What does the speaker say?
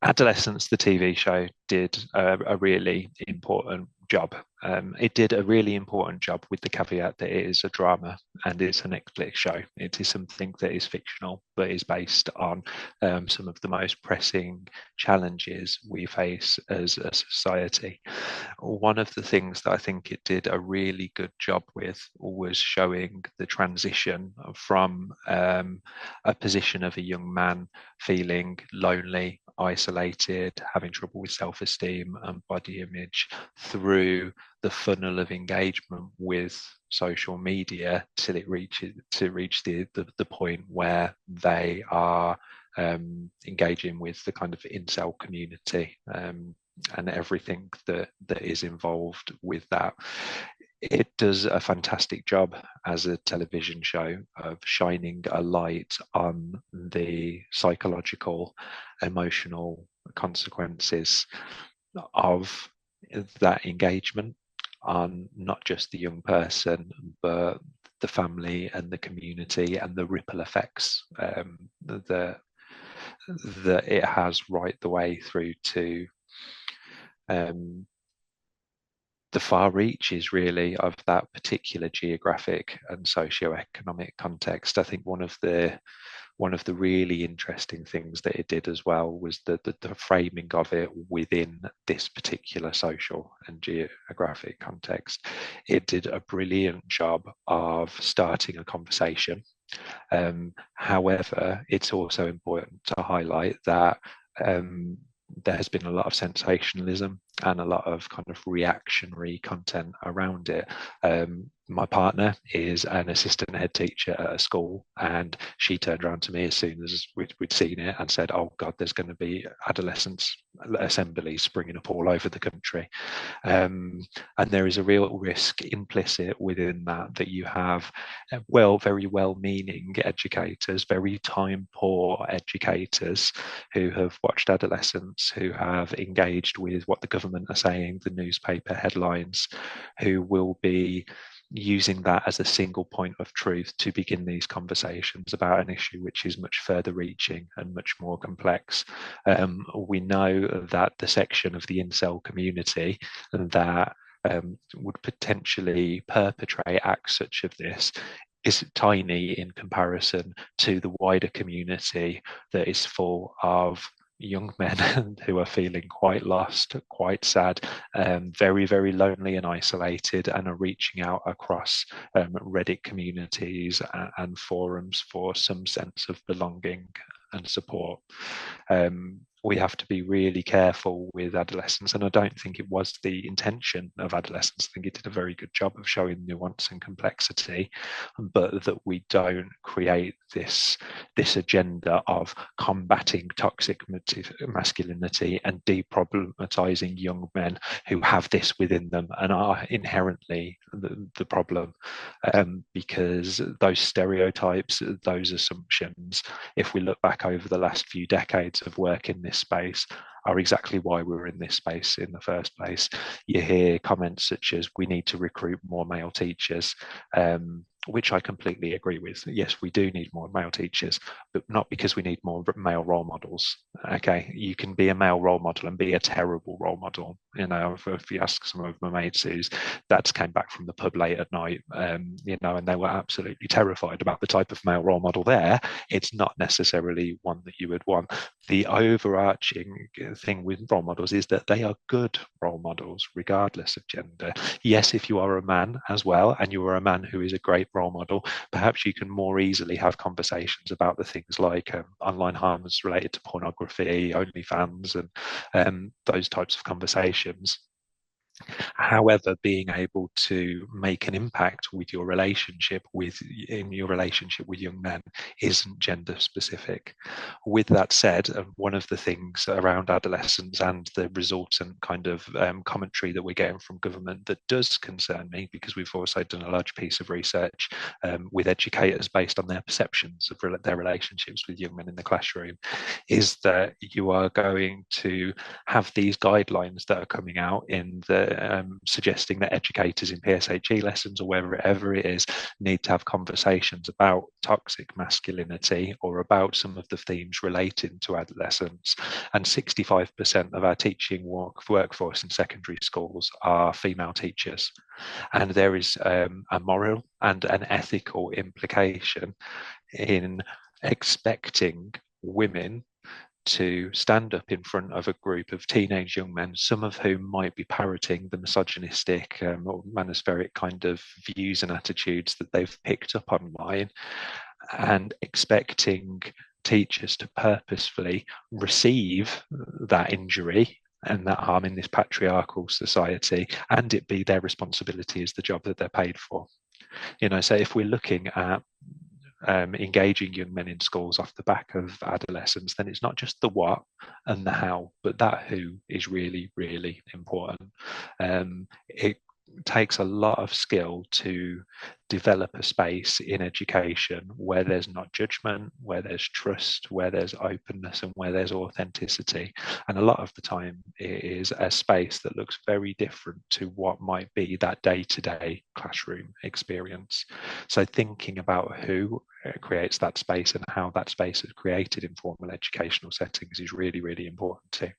Adolescence, the TV show, did a really important job. It did a really important job with the caveat that it is a drama and it's a Netflix show. It is something that is fictional, but is based on some of the most pressing challenges we face as a society. One of the things that I think it did a really good job with was showing the transition from a position of a young man feeling lonely, isolated, having trouble with self-esteem and body image through the funnel of engagement with social media till it reaches to reach the point where they are engaging with the kind of incel community, and everything that is involved with that. It does a fantastic job as a television show of shining a light on the psychological, emotional consequences of that engagement on not just the young person, but the family and the community and the ripple effects that it has right the way through to the far reaches really of that particular geographic and socio-economic context. I think one of the really interesting things that it did as well was the framing of it within this particular social and geographic context. It did a brilliant job of starting a conversation. However, it's also important to highlight that there has been a lot of sensationalism and a lot of kind of reactionary content around it. My partner is an assistant head teacher at a school, and she turned around to me as soon as we'd seen it and said, "Oh God, there's going to be adolescence assemblies springing up all over the country." And there is a real risk implicit within that you have very well-meaning educators, very time-poor educators who have watched Adolescence, who have engaged with what the government are saying, the newspaper headlines, who will be using that as a single point of truth to begin these conversations about an issue which is much further reaching and much more complex. We know that the section of the incel community that would potentially perpetrate acts such as this is tiny in comparison to the wider community that is full of young men who are feeling quite lost, quite sad, very, very lonely and isolated, and are reaching out across Reddit communities and forums for some sense of belonging and support. We have to be really careful with Adolescence, and I don't think it was the intention of Adolescence. I think it did a very good job of showing nuance and complexity, but that we don't create this agenda of combating toxic masculinity and deproblematizing young men who have this within them and are inherently the problem, because those stereotypes, those assumptions, if we look back over the last few decades of work in this space, are exactly why we're in this space in the first place. You hear comments such as, we need to recruit more male teachers, which I completely agree with. Yes, we do need more male teachers, but not because we need more male role models. Okay, you can be a male role model and be a terrible role model. You know, if you ask some of my mates who's dads came back from the pub late at night, you know, and they were absolutely terrified about the type of male role model there, it's not necessarily one that you would want. The overarching thing with role models is that they are good role models, regardless of gender. Yes, if you are a man as well, and you are a man who is a great role model, perhaps you can more easily have conversations about the things like online harms related to pornography, OnlyFans, and those types of conversations. However, being able to make an impact with your relationship with young men isn't gender specific. With that said, one of the things around Adolescence and the resultant kind of commentary that we're getting from government that does concern me, because we've also done a large piece of research with educators based on their perceptions of their relationships with young men in the classroom, is that you are going to have these guidelines that are coming out in the suggesting that educators in PSHE lessons or wherever it is need to have conversations about toxic masculinity or about some of the themes relating to adolescence. And 65% of our teaching workforce in secondary schools are female teachers. And there is a moral and an ethical implication in expecting women to stand up in front of a group of teenage young men, some of whom might be parroting the misogynistic or manospheric kind of views and attitudes that they've picked up online, and expecting teachers to purposefully receive that injury and that harm in this patriarchal society, and it be their responsibility as the job that they're paid for. So if we're looking at engaging young men in schools off the back of adolescence, then it's not just the what and the how, but that who is really, really important. It takes a lot of skill to develop a space in education where there's not judgment, where there's trust, where there's openness, and where there's authenticity. And a lot of the time it is a space that looks very different to what might be that day-to-day classroom experience. So thinking about who creates that space and how that space is created in formal educational settings is really, really important too.